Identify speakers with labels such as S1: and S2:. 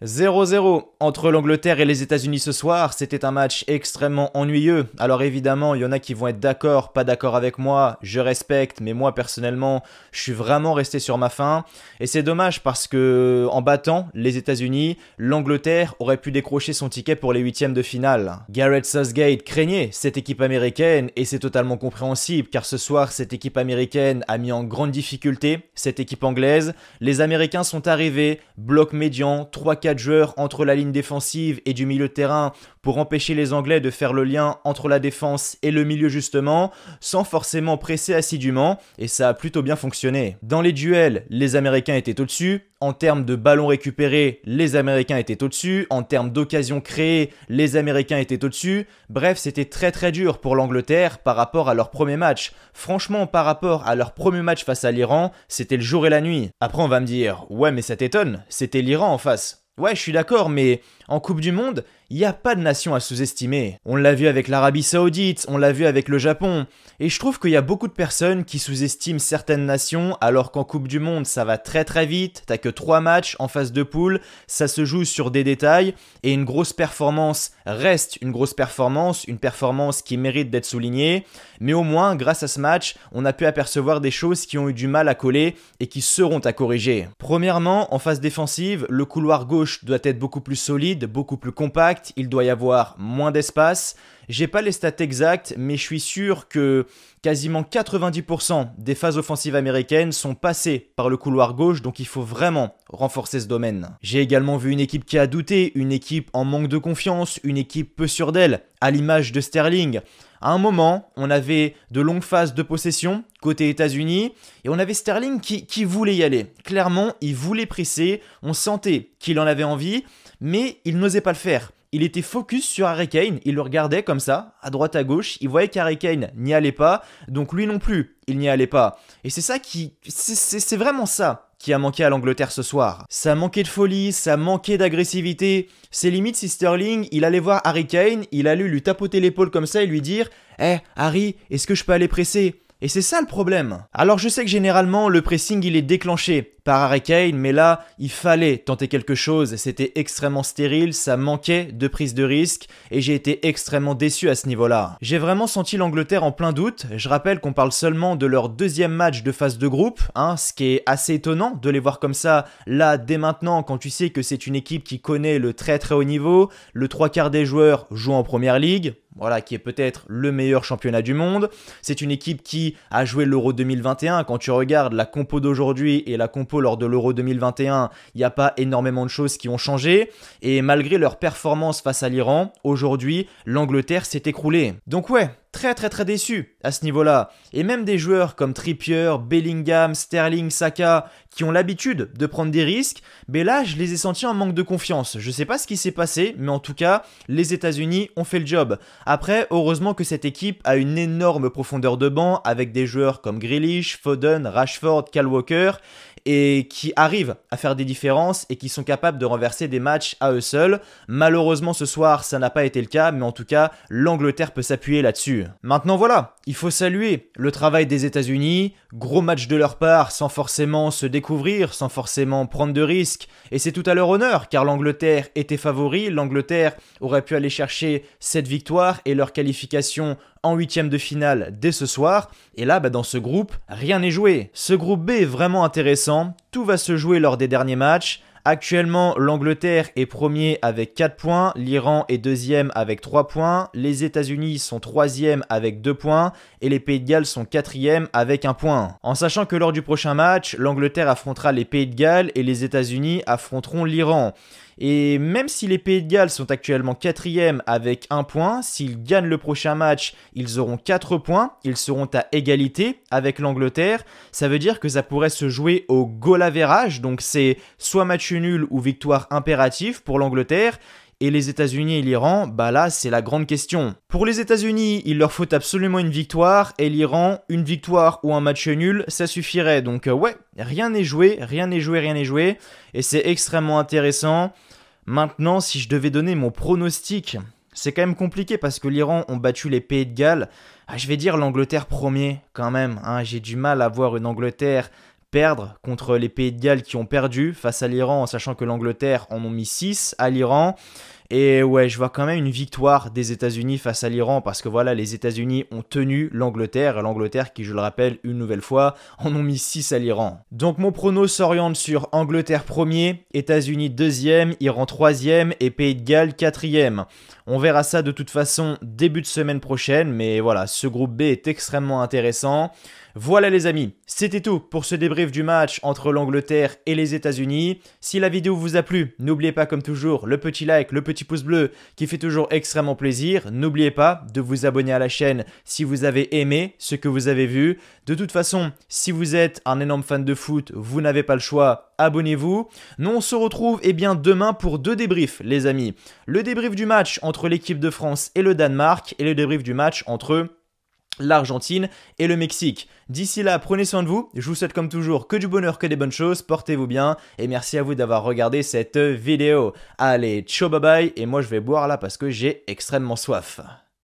S1: 0-0 entre l'Angleterre et les États-Unis ce soir, c'était un match extrêmement ennuyeux. Alors évidemment, il y en a qui vont être d'accord, pas d'accord avec moi, je respecte, mais moi personnellement, je suis vraiment resté sur ma faim. Et c'est dommage parce que en battant les États-Unis, l'Angleterre aurait pu décrocher son ticket pour les huitièmes de finale. Gareth Southgate craignait cette équipe américaine et c'est totalement compréhensible car ce soir, cette équipe américaine a mis en grande difficulté cette équipe anglaise. Les Américains sont arrivés, bloc médian, 3-4 joueurs entre la ligne défensive et du milieu de terrain pour empêcher les Anglais de faire le lien entre la défense et le milieu justement, sans forcément presser assidûment, et ça a plutôt bien fonctionné. Dans les duels, les Américains étaient au-dessus, en termes de ballons récupérés, les Américains étaient au-dessus, en termes d'occasions créées, les Américains étaient au-dessus, bref c'était très dur pour l'Angleterre par rapport à leur premier match. Franchement par rapport à leur premier match face à l'Iran, c'était le jour et la nuit. Après on va me dire, ouais mais ça t'étonne, c'était l'Iran en face. Ouais, je suis d'accord, mais en Coupe du Monde, il n'y a pas de nation à sous-estimer. On l'a vu avec l'Arabie Saoudite, on l'a vu avec le Japon. Et je trouve qu'il y a beaucoup de personnes qui sous-estiment certaines nations, alors qu'en Coupe du Monde, ça va très vite. T'as que 3 matchs en phase de poule, ça se joue sur des détails. Et une grosse performance reste une grosse performance, une performance qui mérite d'être soulignée. Mais au moins, grâce à ce match, on a pu apercevoir des choses qui ont eu du mal à coller et qui seront à corriger. Premièrement, en phase défensive, le couloir gauche doit être beaucoup plus solide, beaucoup plus compact, il doit y avoir moins d'espace. J'ai pas les stats exactes, mais je suis sûr que quasiment 90% des phases offensives américaines sont passées par le couloir gauche, donc il faut vraiment renforcer ce domaine. J'ai également vu une équipe qui a douté, une équipe en manque de confiance, une équipe peu sûre d'elle, à l'image de Sterling. À un moment, on avait de longues phases de possession côté États-Unis et on avait Sterling qui voulait y aller. Clairement, il voulait presser, on sentait qu'il en avait envie, mais il n'osait pas le faire. Il était focus sur Harry Kane, il le regardait comme ça, à droite à gauche, il voyait qu'Harry Kane n'y allait pas, donc lui non plus, il n'y allait pas. Et c'est ça c'est vraiment ça qui a manqué à l'Angleterre ce soir. Ça manquait de folie, ça manquait d'agressivité. C'est limite si Sterling, il allait voir Harry Kane, il allait lui tapoter l'épaule comme ça et lui dire « Eh, Harry, est-ce que je peux aller presser ?» Et c'est ça le problème. Alors je sais que généralement le pressing il est déclenché par Harry Kane, mais là il fallait tenter quelque chose, c'était extrêmement stérile, ça manquait de prise de risque et j'ai été extrêmement déçu à ce niveau-là. J'ai vraiment senti l'Angleterre en plein doute, je rappelle qu'on parle seulement de leur deuxième match de phase de groupe, ce qui est assez étonnant de les voir comme ça là dès maintenant quand tu sais que c'est une équipe qui connaît le très haut niveau, le 3/4 des joueurs jouent en première ligue. Voilà, qui est peut-être le meilleur championnat du monde. C'est une équipe qui a joué l'Euro 2021. Quand tu regardes la compo d'aujourd'hui et la compo lors de l'Euro 2021, il n'y a pas énormément de choses qui ont changé. Et malgré leur performance face à l'Iran, aujourd'hui, l'Angleterre s'est écroulée. Donc ouais, très déçu à ce niveau-là. Et même des joueurs comme Trippier, Bellingham, Sterling, Saka, qui ont l'habitude de prendre des risques, mais là, je les ai sentis en manque de confiance. Je sais pas ce qui s'est passé, mais en tout cas, les États-Unis ont fait le job. Après, heureusement que cette équipe a une énorme profondeur de banc avec des joueurs comme Grealish, Foden, Rashford, Kyle Walker et qui arrivent à faire des différences et qui sont capables de renverser des matchs à eux seuls. Malheureusement ce soir ça n'a pas été le cas, mais en tout cas l'Angleterre peut s'appuyer là-dessus. Maintenant voilà, il faut saluer le travail des États-Unis, gros match de leur part sans forcément se découvrir, sans forcément prendre de risques, et c'est tout à leur honneur car l'Angleterre était favori, l'Angleterre aurait pu aller chercher cette victoire et leur qualification en huitième de finale dès ce soir. Et là, dans ce groupe, rien n'est joué. Ce groupe B est vraiment intéressant. Tout va se jouer lors des derniers matchs. Actuellement, l'Angleterre est premier avec 4 points, l'Iran est deuxième avec 3 points, les États-Unis sont troisième avec 2 points et les Pays de Galles sont quatrième avec 1 point. En sachant que lors du prochain match, l'Angleterre affrontera les Pays de Galles et les États-Unis affronteront l'Iran. Et même si les Pays de Galles sont actuellement 4e avec 1 point, s'ils gagnent le prochain match, ils auront 4 points, ils seront à égalité avec l'Angleterre. Ça veut dire que ça pourrait se jouer au goal average, donc c'est soit match nul ou victoire impérative pour l'Angleterre. Et les États-Unis et l'Iran, là c'est la grande question. Pour les États-Unis, il leur faut absolument une victoire et l'Iran, une victoire ou un match nul, ça suffirait. Donc ouais, rien n'est joué. Et c'est extrêmement intéressant. Maintenant, si je devais donner mon pronostic, c'est quand même compliqué parce que l'Iran ont battu les Pays de Galles. Je vais dire l'Angleterre premier quand même. J'ai du mal à voir une Angleterre perdre contre les Pays de Galles qui ont perdu face à l'Iran, en sachant que l'Angleterre en ont mis 6 à l'Iran. Et ouais, je vois quand même une victoire des États-Unis face à l'Iran parce que voilà, les États-Unis ont tenu l'Angleterre et l'Angleterre qui, je le rappelle une nouvelle fois, en ont mis 6 à l'Iran. Donc mon prono s'oriente sur Angleterre premier, États-Unis deuxième, Iran troisième et Pays de Galles quatrième. On verra ça de toute façon début de semaine prochaine, mais voilà, ce groupe B est extrêmement intéressant. Voilà les amis, c'était tout pour ce débrief du match entre l'Angleterre et les États-Unis. Si la vidéo vous a plu, n'oubliez pas comme toujours le petit like, le petit pouce bleu qui fait toujours extrêmement plaisir. N'oubliez pas de vous abonner à la chaîne si vous avez aimé ce que vous avez vu. De toute façon, si vous êtes un énorme fan de foot, vous n'avez pas le choix, abonnez-vous. Nous on se retrouve demain pour 2 débriefs les amis. Le débrief du match entre l'équipe de France et le Danemark et le débrief du match entre l'Argentine et le Mexique. D'ici là, prenez soin de vous. Je vous souhaite comme toujours que du bonheur, que des bonnes choses. Portez-vous bien et merci à vous d'avoir regardé cette vidéo. Allez, ciao, bye bye. Et moi, je vais boire là parce que j'ai extrêmement soif.